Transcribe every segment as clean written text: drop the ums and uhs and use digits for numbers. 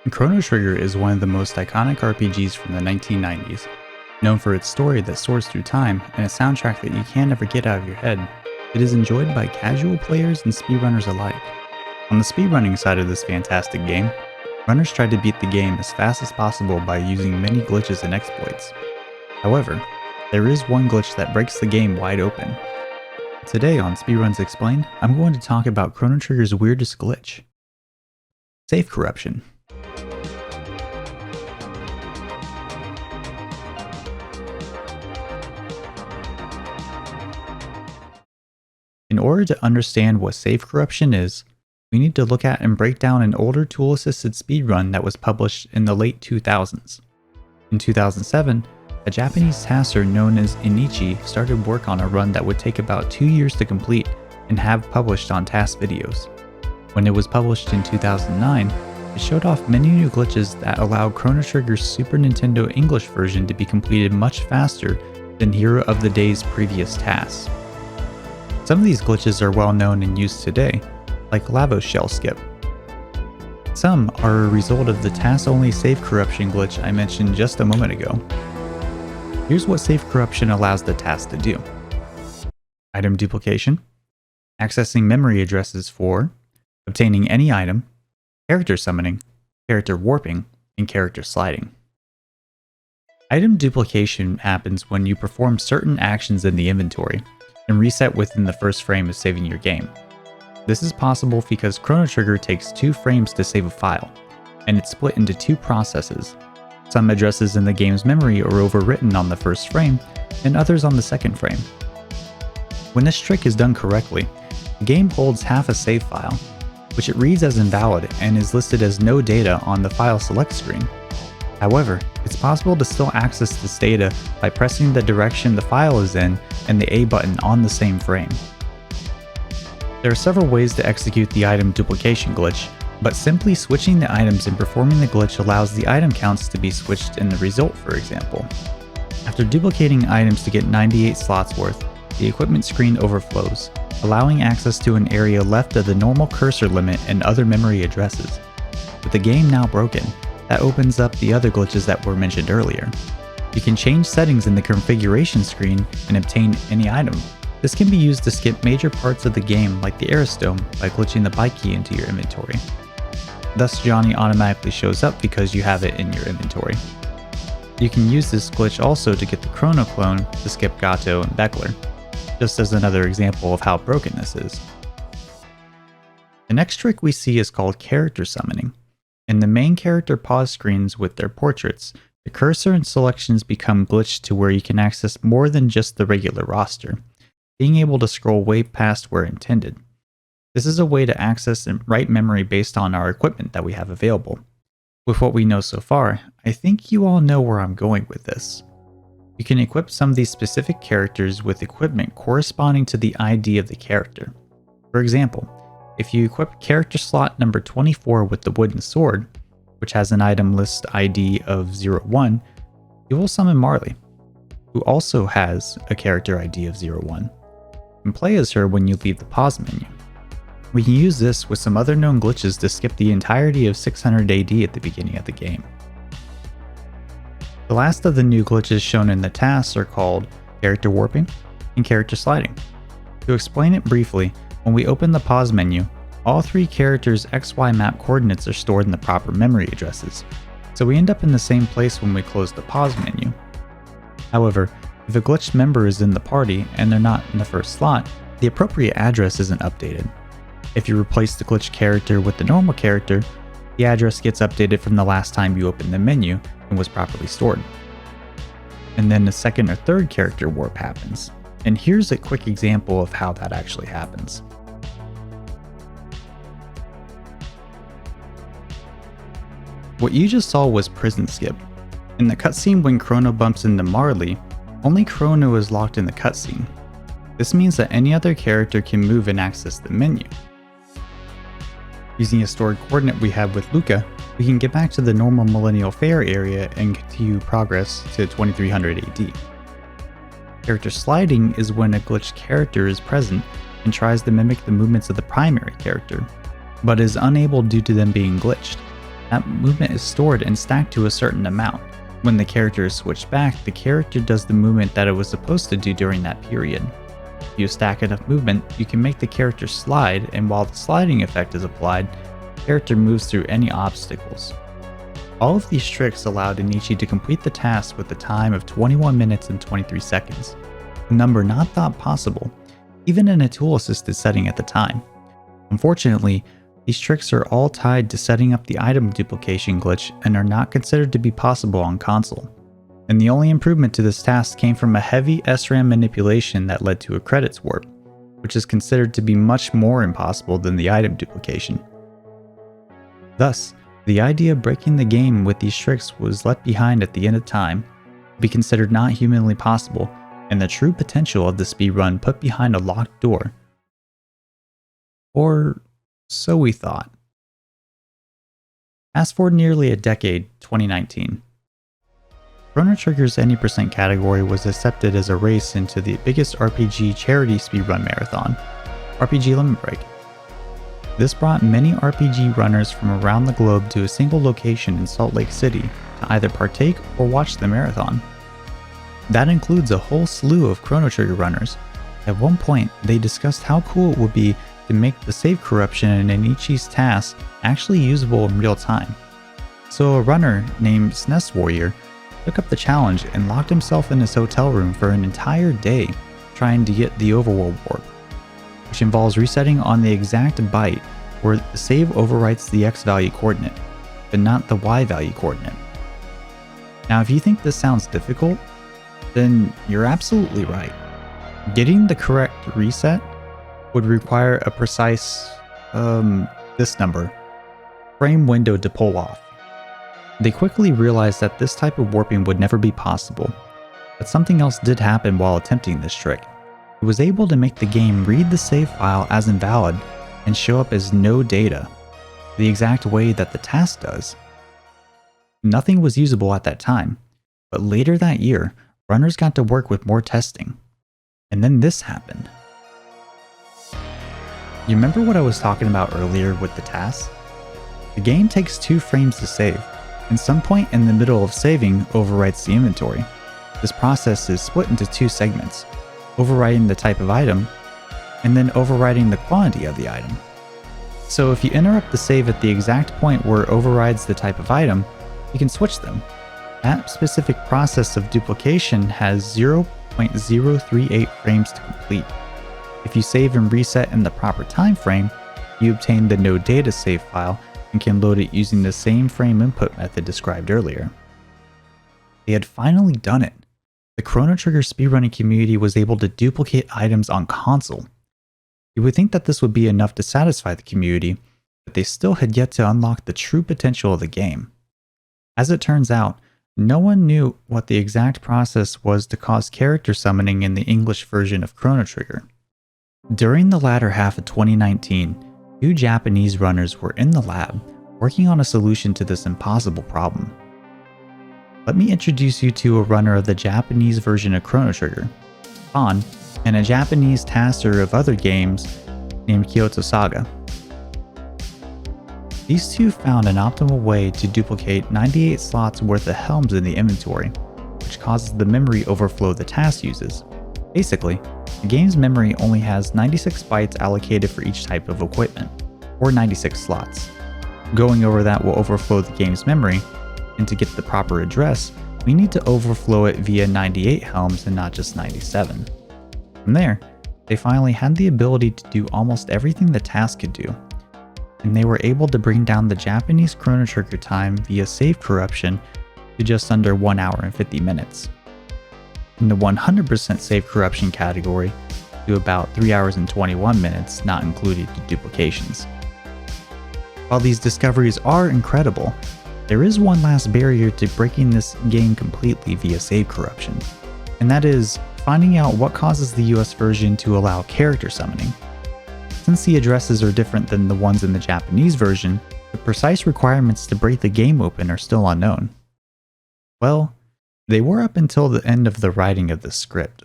Chrono Trigger is one of the most iconic RPGs from the 1990s. Known for its story that soars through time and a soundtrack that you can't ever get out of your head, it is enjoyed by casual players and speedrunners alike. On the speedrunning side of this fantastic game, runners try to beat the game as fast as possible by using many glitches and exploits. However, there is one glitch that breaks the game wide open. Today on Speedruns Explained, I'm going to talk about Chrono Trigger's weirdest glitch: save corruption. In order to understand what save corruption is, we need to look at and break down an older tool-assisted speedrun that was published in the late 2000s. In 2007, a Japanese tasser known as Inichi started work on a run that would take about 2 years to complete and have published on task videos. When it was published in 2009, it showed off many new glitches that allowed Chrono Trigger's Super Nintendo English version to be completed much faster than Hero of the Day's previous tasks. Some of these glitches are well known and used today, like Lavo Shell Skip. Some are a result of the task-only save corruption glitch I mentioned just a moment ago. Here's what save corruption allows the task to do: item duplication, accessing memory addresses for, obtaining any item, character summoning, character warping, and character sliding. Item duplication happens when you perform certain actions in the inventory and reset within the first frame of saving your game. This is possible because Chrono Trigger takes 2 frames to save a file, and it's split into 2 processes. Some addresses in the game's memory are overwritten on the first frame, and others on the second frame. When this trick is done correctly, the game holds half a save file, which it reads as invalid and is listed as no data on the file select screen. However, it's possible to still access this data by pressing the direction the file is in and the A button on the same frame. There are several ways to execute the item duplication glitch, but simply switching the items and performing the glitch allows the item counts to be switched in the result, for example. After duplicating items to get 98 slots worth, the equipment screen overflows, allowing access to an area left of the normal cursor limit and other memory addresses. With the game now broken, that opens up the other glitches that were mentioned earlier. You can change settings in the configuration screen and obtain any item. This can be used to skip major parts of the game like the Aerostome by glitching the bike key into your inventory. Thus, Johnny automatically shows up because you have it in your inventory. You can use this glitch also to get the Chrono clone to skip Gato and Beckler, just as another example of how broken this is. The next trick we see is called character summoning. In the main character pause screens with their portraits, the cursor and selections become glitched to where you can access more than just the regular roster, being able to scroll way past where intended. This is a way to access and write memory based on our equipment that we have available. With what we know so far, I think you all know where I'm going with this. You can equip some of these specific characters with equipment corresponding to the ID of the character. For example, if you equip character slot number 24 with the wooden sword, which has an item list ID of 01, you will summon Marley, who also has a character ID of 01, and play as her when you leave the pause menu. We can use this with some other known glitches to skip the entirety of 600 AD at the beginning of the game. The last of the new glitches shown in the tasks are called character warping and character sliding. To explain it briefly, when we open the pause menu, all 3 characters' XY map coordinates are stored in the proper memory addresses, so we end up in the same place when we close the pause menu. However, if a glitched member is in the party and they're not in the first slot, the appropriate address isn't updated. If you replace the glitched character with the normal character, the address gets updated from the last time you opened the menu and was properly stored. And then the second or third character warp happens. And here's a quick example of how that actually happens. What you just saw was Prison Skip. In the cutscene when Chrono bumps into Marley, only Chrono is locked in the cutscene. This means that any other character can move and access the menu. Using a stored coordinate we have with Luca, we can get back to the normal Millennial Fair area and continue progress to 2300 AD. Character sliding is when a glitched character is present and tries to mimic the movements of the primary character, but is unable due to them being glitched. That movement is stored and stacked to a certain amount. When the character is switched back, the character does the movement that it was supposed to do during that period. If you stack enough movement, you can make the character slide, and while the sliding effect is applied, the character moves through any obstacles. All of these tricks allowed Enichi to complete the task with a time of 21 minutes and 23 seconds, a number not thought possible, even in a tool-assisted setting at the time. Unfortunately, these tricks are all tied to setting up the item duplication glitch and are not considered to be possible on console. And the only improvement to this task came from a heavy SRAM manipulation that led to a credits warp, which is considered to be much more impossible than the item duplication. Thus, the idea of breaking the game with these tricks was left behind at the end of time, to be considered not humanly possible, and the true potential of the speedrun put behind a locked door. Or so we thought. Fast forward nearly a decade, 2019. Chrono Trigger's any percent category was accepted as a race into the biggest RPG charity speedrun marathon, RPG Limit Break. This brought many RPG runners from around the globe to a single location in Salt Lake City to either partake or watch the marathon. That includes a whole slew of Chrono Trigger runners. At one point, they discussed how cool it would be to make the save corruption in Enichi's task actually usable in real time. So a runner named SNES Warrior took up the challenge and locked himself in his hotel room for an entire day trying to get the overworld warp, which involves resetting on the exact byte where the save overwrites the X value coordinate, but not the Y value coordinate. Now if you think this sounds difficult, then you're absolutely right. Getting the correct reset would require a precise, this number, frame window to pull off. They quickly realized that this type of warping would never be possible, but something else did happen while attempting this trick. It was able to make the game read the save file as invalid and show up as no data, the exact way that the task does. Nothing was usable at that time, but later that year, runners got to work with more testing. And then this happened. You remember what I was talking about earlier with the task? The game takes 2 frames to save, and some point in the middle of saving overwrites the inventory. This process is split into 2 segments, overwriting the type of item, and then overwriting the quantity of the item. So if you interrupt the save at the exact point where it overrides the type of item, you can switch them. That specific process of duplication has 0.038 frames to complete. If you save and reset in the proper time frame, you obtain the no data save file and can load it using the same frame input method described earlier. They had finally done it. The Chrono Trigger speedrunning community was able to duplicate items on console. You would think that this would be enough to satisfy the community, but they still had yet to unlock the true potential of the game. As it turns out, no one knew what the exact process was to cause character summoning in the English version of Chrono Trigger. During the latter half of 2019, 2 Japanese runners were in the lab working on a solution to this impossible problem. Let me introduce you to a runner of the Japanese version of Chrono Trigger, Pan, and a Japanese taster of other games named Kyoto Saga. These 2 found an optimal way to duplicate 98 slots worth of helms in the inventory, which causes the memory overflow the task uses. Basically, the game's memory only has 96 bytes allocated for each type of equipment, or 96 slots. Going over that will overflow the game's memory, and to get the proper address, we need to overflow it via 98 helms and not just 97. From there, they finally had the ability to do almost everything the task could do, and they were able to bring down the Japanese Chrono Trigger time via save corruption to just under 1 hour and 50 minutes. In the 100% save corruption category, to about 3 hours and 21 minutes, not including the duplications. While these discoveries are incredible, there is one last barrier to breaking this game completely via save corruption, and that is finding out what causes the US version to allow character summoning. Since the addresses are different than the ones in the Japanese version, the precise requirements to break the game open are still unknown. Well, they were up until the end of the writing of the script.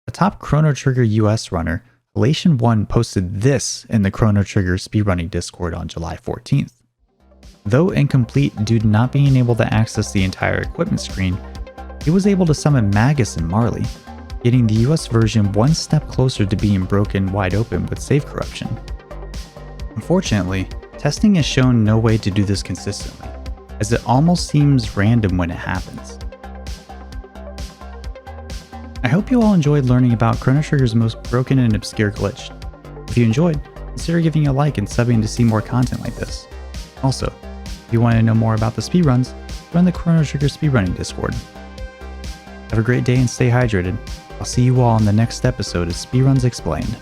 A top Chrono Trigger US runner, Halation1, posted this in the Chrono Trigger speedrunning Discord on July 14th. Though incomplete due to not being able to access the entire equipment screen, he was able to summon Magus and Marley, getting the US version one step closer to being broken wide open with save corruption. Unfortunately, testing has shown no way to do this consistently, as it almost seems random when it happens. I hope you all enjoyed learning about Chrono Trigger's most broken and obscure glitch. If you enjoyed, consider giving a like and subbing to see more content like this. Also, if you want to know more about the speedruns, join the Chrono Trigger Speedrunning Discord. Have a great day and stay hydrated. I'll see you all in the next episode of Speedruns Explained.